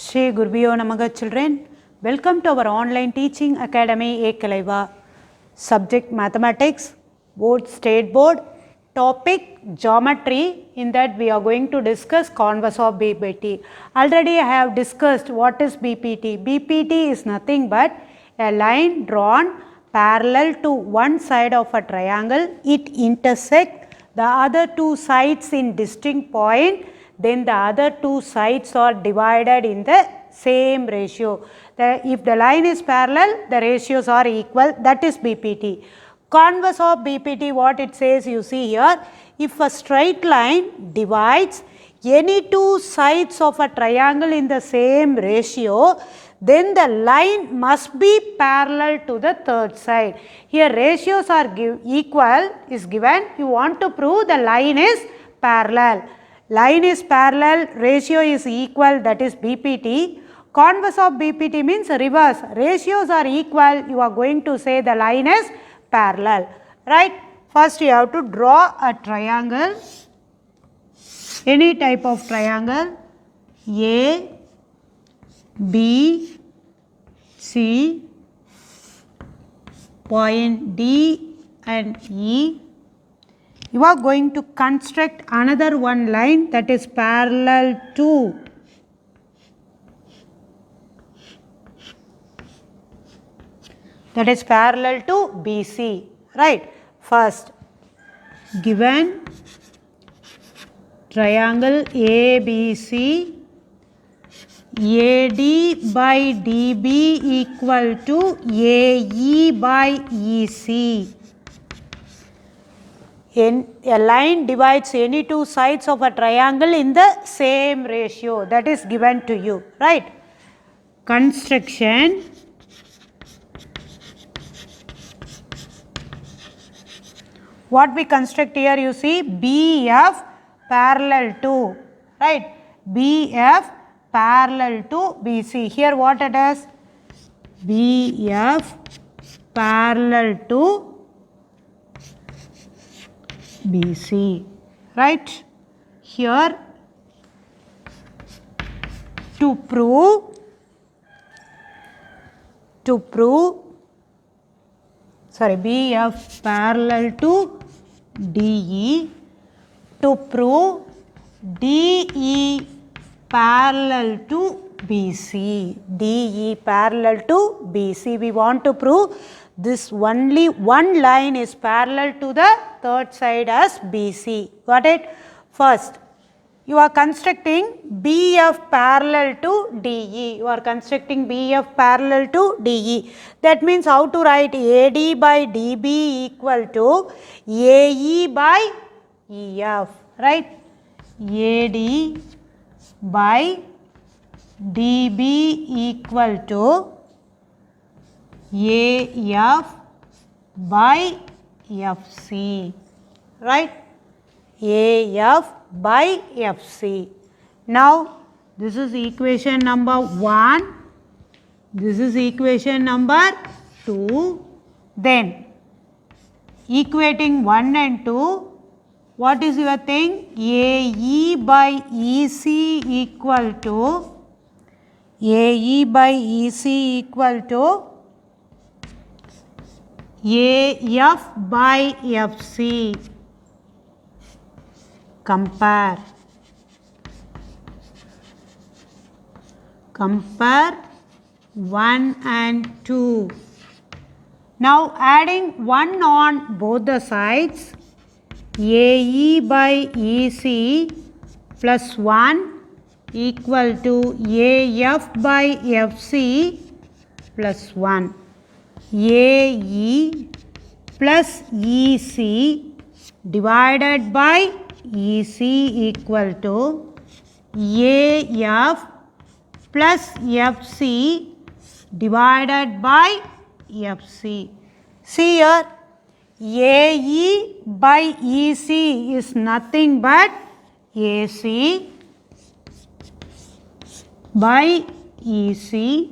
Shri Gurubhyo Namaha children, welcome to our online teaching academy Ekalaiva. Subject mathematics, board state board, topic geometry. In that we are going to discuss converse of BPT. Already I have discussed what is BPT. BPT is nothing but a line drawn parallel to one side of a triangle. It intersects the other two sides in distinct point. Then the other two sides are divided in the same ratio. If the line is parallel, the ratios are equal. That is BPT. Converse of BPT, what it says, you see here, if a straight line divides any two sides of a triangle in the same ratio, then the line must be parallel to the third side. Here ratios are equal is given. You want to prove the line is parallel. Line is parallel, ratio is equal, that is BPT. Converse of BPT means reverse. Ratios are equal, you are going to say the line is parallel. Right? First you have to draw a triangle. Any type of triangle. A, B, C, point D and E. You are going to construct another one line that is parallel to BC, right? First, given triangle ABC, AD by DB equal to AE by EC. A line divides any two sides of a triangle in the same ratio, that is given to you, right? Construction. What we construct here, you see, BF parallel to, right? BF parallel to BC. Here what it is? BF parallel to BC, right? Here to prove BF parallel to DE, to prove DE parallel to BC. DE parallel to BC. We want to prove this only one line is parallel to the third side as BC. Got it? First, you are constructing BF parallel to DE. You are constructing BF parallel to DE. That means how to write AD by DB equal to AE by EF, right? AD by DB equal to AF by FC, right? AF by FC. Now, this is equation number 1. This is equation number 2. Then, equating 1 and 2, what is your thing? AE by EC equal to AE by EC equal to AF by FC. Compare 1 and 2. Now adding 1 on both the sides, AE by EC plus 1 equal to AF by FC plus 1. AE plus EC divided by EC equal to AF plus FC divided by FC. See here, AE by EC is nothing but AC by EC.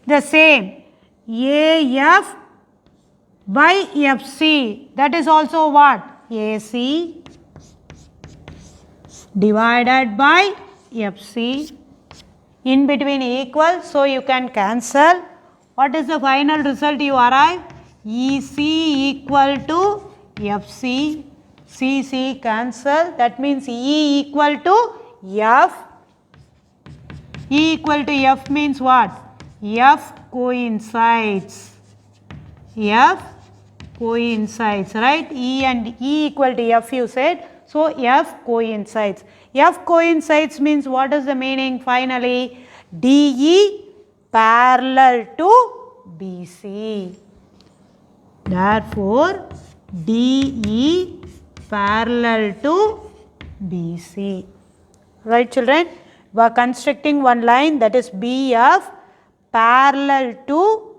The same, AF by FC, that is also what? AC divided by FC. in between equal, so you can cancel. What is the final result you arrive? EC equal to FC. CC cancel, that means E equal to F. E equal to F means what? F coincides. F coincides, right? E and E equal to F you said. So F coincides. F coincides means what is the meaning finally? DE parallel to BC. Therefore, DE parallel to BC. Right children? We are constructing one line, that is BF parallel to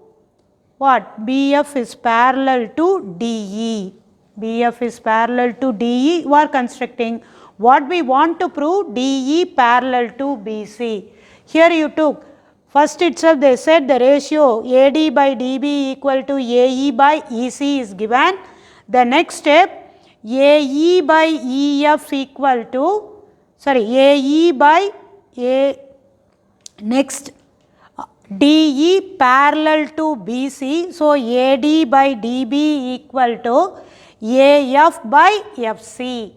what? BF is parallel to DE. BF is parallel to DE. You are constructing. What we want to prove? DE parallel to BC. Here you took. First itself they said the ratio AD by DB equal to AE by EC is given. The next step, AE by EF equal to, AE by next DE parallel to BC. So, AD by DB equal to AF by FC.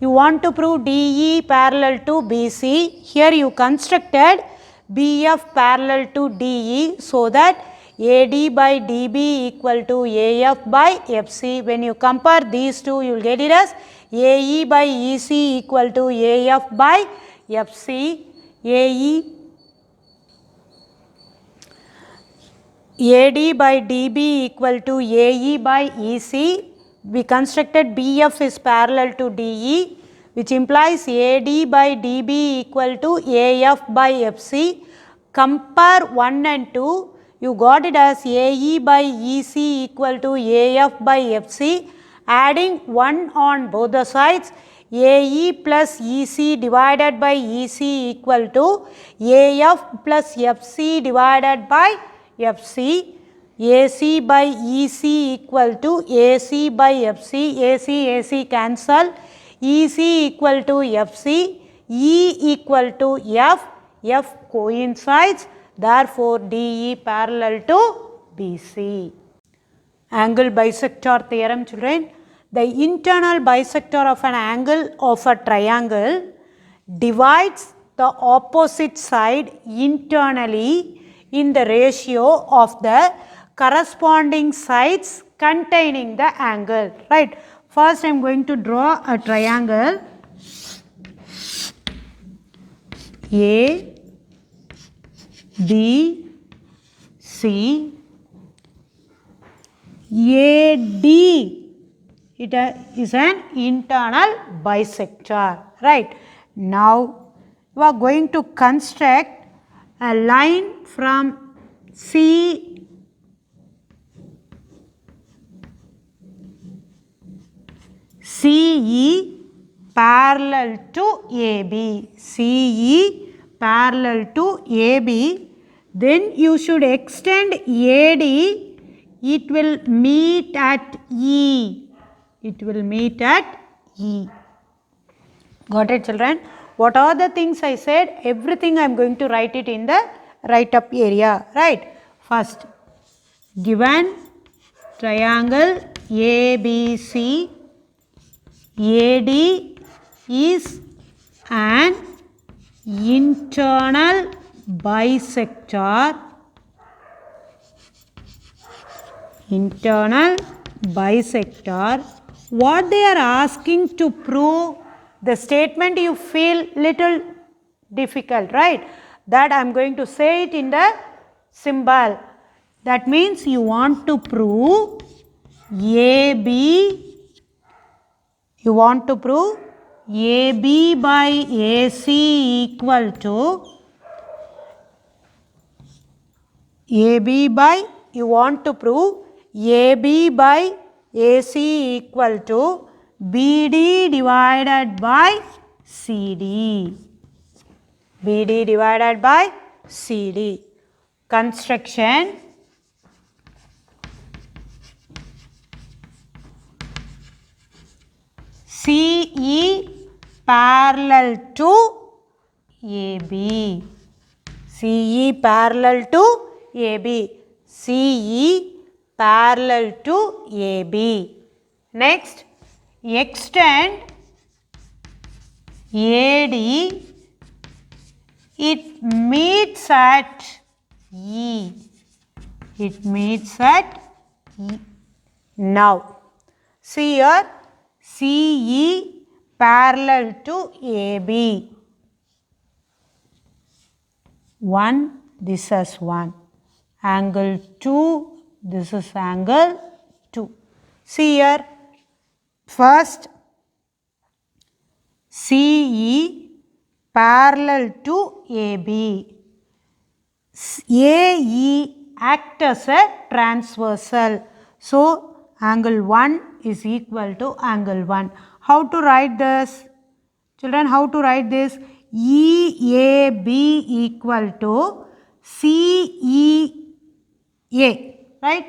You want to prove DE parallel to BC. Here you constructed BF parallel to DE, so that AD by DB equal to AF by FC. When you compare these two, you will get it as AE by EC equal to AF by FC. AD by DB equal to AE by EC. We constructed BF is parallel to DE, which implies AD by DB equal to AF by FC. Compare 1 and 2. You got it as AE by EC equal to AF by FC. Adding 1 on both the sides. AE plus EC divided by EC equal to AF plus FC divided by FC. AC by EC equal to AC by FC. AC cancel. EC equal to FC. E equal to F. F coincides. Therefore, DE parallel to BC. Angle bisector theorem children. The internal bisector of an angle of a triangle divides the opposite side internally in the ratio of the corresponding sides containing the angle. Right. First I am going to draw a triangle A, B, C, AD. It is an internal bisector. Right. Now we are going to construct a line from CE parallel to AB. CE parallel to AB. Then you should extend AD. It will meet at E. It will meet at E. Got it children? What are the things I said? Everything I am going to write it in the write up area. Right. First, given triangle ABC, AD is an internal bisector. Internal bisector. What they are asking to prove, the statement you feel little difficult, right? That I am going to say it in the symbol. That means you want to prove AB. You want to prove AB by AC equal to AB by, you want to prove AB by AC equal to BD divided by CD. BD divided by CD. Construction. CE parallel to AB. CE parallel to AB. CE parallel to AB. Next, extend AD, it meets at E. It meets at E. Now, see here, CE parallel to AB. 1, this is 1. Angle 2, this is angle 2. See here, first CE parallel to AB. AE act as a transversal. So, angle 1 is equal to angle 1. How to write this? Children, how to write this? EAB equal to CEA, right?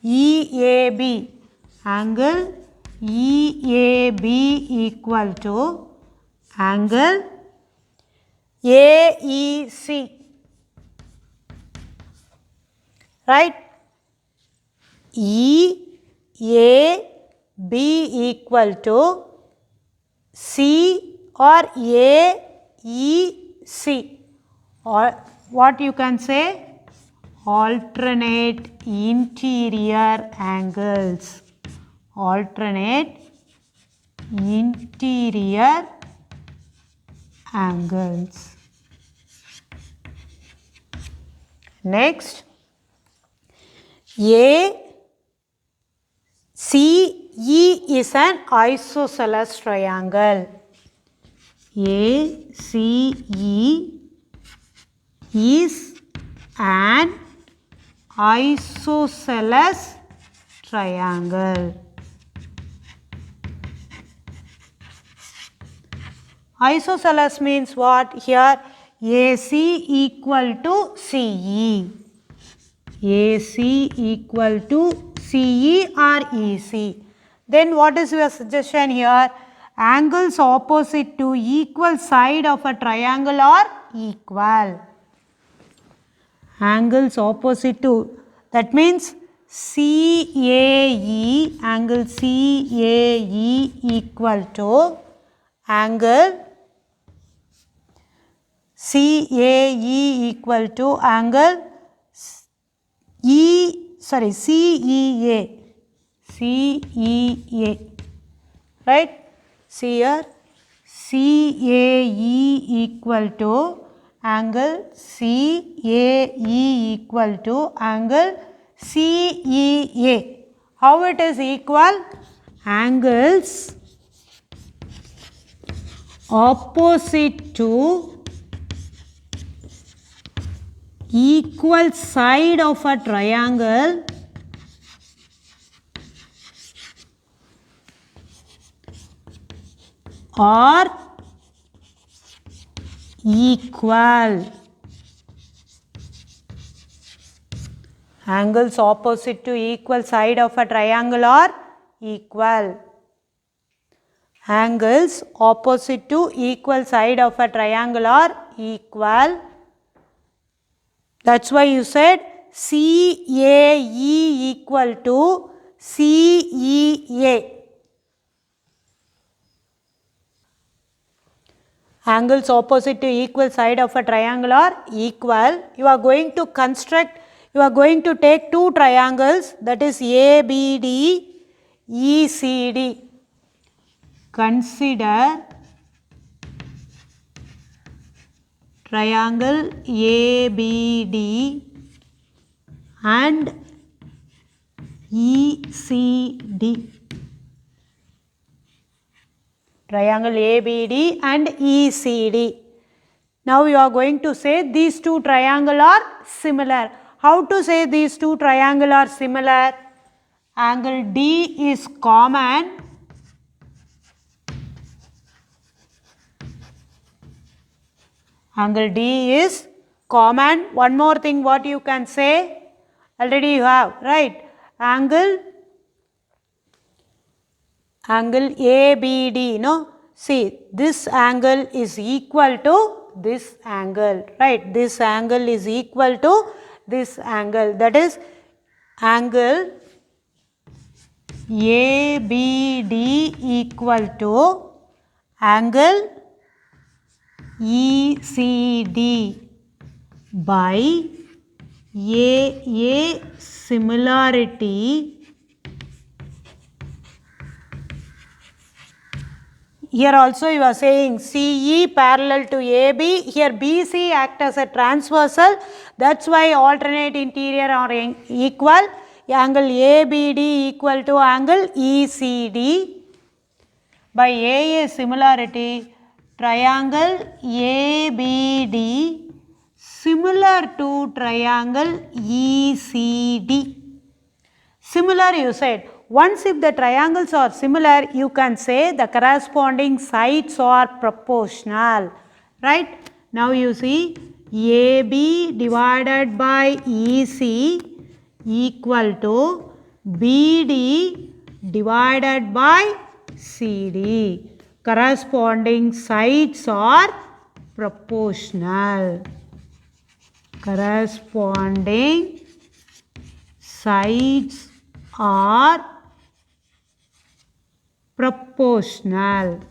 EAB, angle EAB equal to angle AEC, right? EAB equal to C or AEC, or what you can say? Alternate interior angles. Alternate interior angles. Next, ACE is an isosceles triangle. ACE is an isosceles triangle. Isosceles means what? Here AC equal to CE. AC equal to CE or EC. Then what is your suggestion here? Angles opposite to equal side of a triangle are equal. Angles opposite to, that means CAE, angle CAE equal to angle CAE equal to angle CEA, right? See here, CAE equal to angle CAE equal to angle CEA. How it is equal? Angles opposite to equal side of a triangle are equal. Angles opposite to equal side of a triangle are equal. Angles opposite to equal side of a triangle are equal. That's why you said CAE equal to CEA. Angles opposite to equal side of a triangle are equal. You are going to construct, you are going to take two triangles, that is ABD, ECD. Consider triangle ABD and ECD. Triangle ABD and ECD. Now you are going to say these two triangles are similar. How to say these two triangles are similar? Angle D is common. Angle D is common. One more thing what you can say? Already you have, right? Angle ABD, no? see this angle is equal to this angle, right? This angle is equal to this angle, that is angle ABD equal to angle ECD by AA similarity here also you are saying CE parallel to AB, here BC act as a transversal, that's why alternate interior are equal, angle ABD equal to angle ECD by AA similarity, triangle ABD similar to triangle ECD. Similar you said. Once if the triangles are similar, you can say the corresponding sides are proportional, right? Now you see AB divided by EC equal to BD divided by CD. Corresponding sides are proportional. Corresponding sides are proportional.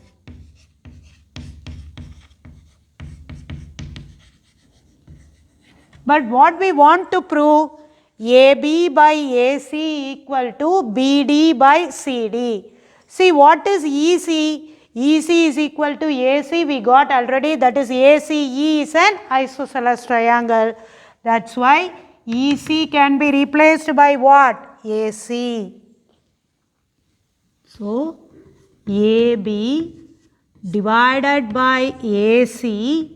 But what we want to prove, AB by AC equal to BD by CD. See what is EC? EC is equal to AC, we got already, that is ACE is an isosceles triangle. That's why EC can be replaced by what? AC. So AB divided by AC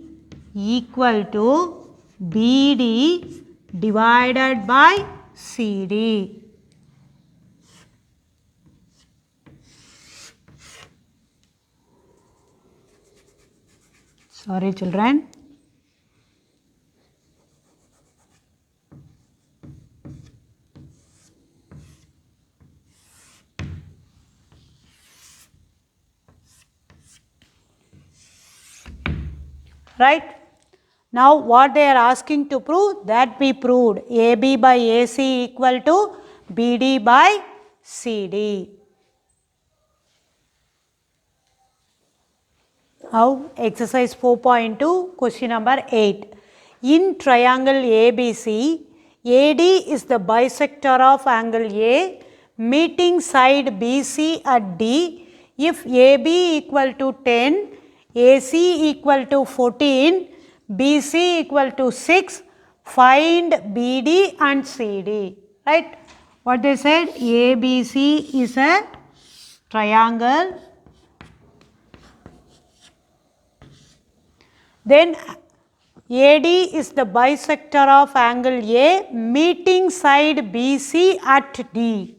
equal to BD divided by CD. Sorry children. Right? Now what they are asking to prove, that we proved, AB by AC equal to BD by CD. Now exercise 4.2, question number 8. In triangle ABC, AD is the bisector of angle A meeting side BC at D. If AB equal to 10, AC equal to 14, BC equal to 6, find BD and CD. Right? What they said, ABC is a triangle. Then AD is the bisector of angle A meeting side BC at D.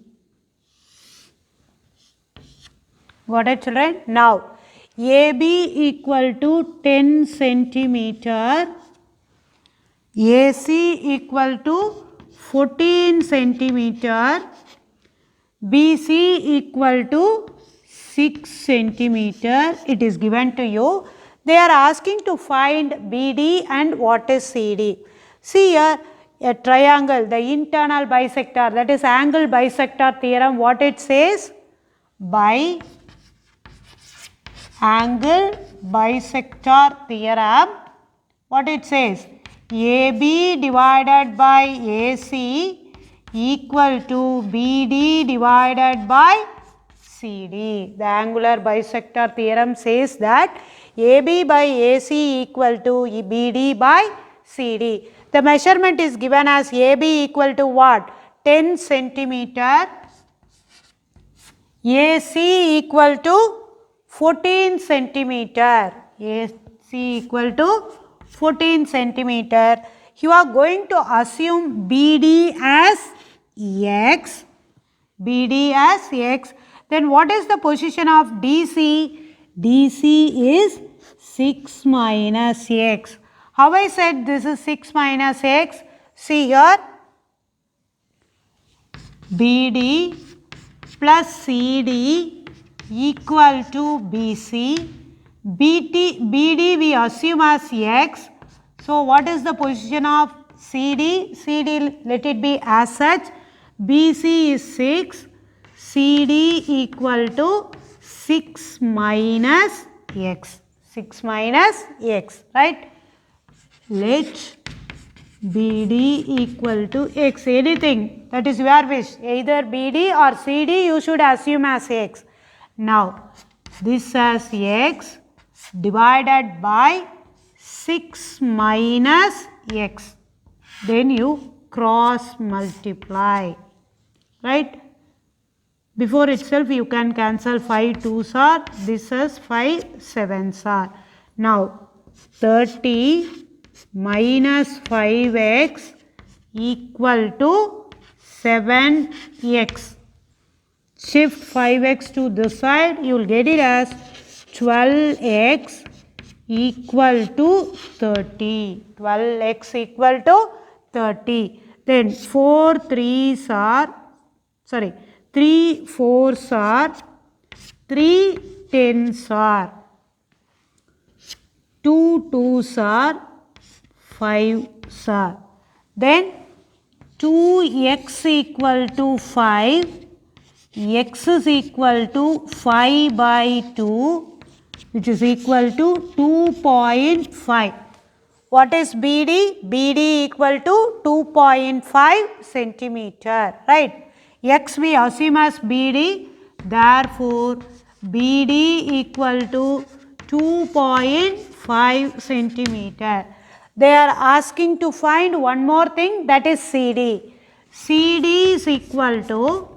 Got it children? Now AB equal to 10 centimeter, AC equal to 14 centimeter, BC equal to 6 centimeter. It is given to you. They are asking to find BD and what is CD. See here a triangle, the internal bisector, that is angle bisector theorem, what it says? By angle bisector theorem, what it says? AB divided by AC equal to BD divided by CD. The angular bisector theorem says that AB by AC equal to BD by CD. The measurement is given as AB equal to what? 10 centimeter. AC equal to 14 centimeter. AC equal to 14 centimeter. You are going to assume BD as X. BD as X. Then what is the position of DC? DC is 6 minus X. How I said this is 6 minus X? See here. BD plus CD equal to BC BD we assume as x. So what is the position of CD? CD, let it be as such. BC is 6. CD equal to 6 minus x. 6 minus x, right? Let BD equal to x. Anything, that is your wish. Either BD or CD you should assume as x. Now, this as x divided by 6 minus x. Then you cross multiply, right? Before itself you can cancel 5 2s are, this is 5 7s are. Now 30 minus 5x equal to 7x. Shift 5x to this side, you will get it as 12x equal to 30. 12x equal to 30. Then 4 3s are, sorry, 3 4s are, 3 10s are, 2 2s are, 5s are. Then 2x equal to 5, x is equal to 5 by 2, which is equal to 2.5. What is BD? BD equal to 2.5 centimeter, right? X we assume as BD, therefore BD equal to 2.5 centimeter. They are asking to find one more thing, that is CD. CD is equal to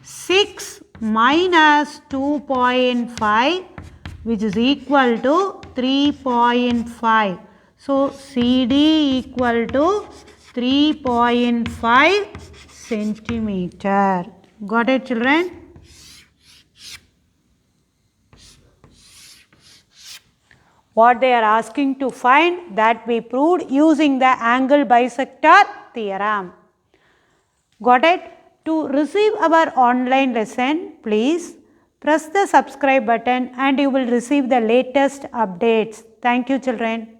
6 minus 2.5, which is equal to 3.5. So CD equal to 3.5 centimeter. Got it, children? What they are asking to find, that we proved using the angle bisector theorem. Got it? To receive our online lesson, please press the subscribe button and you will receive the latest updates. Thank you, children.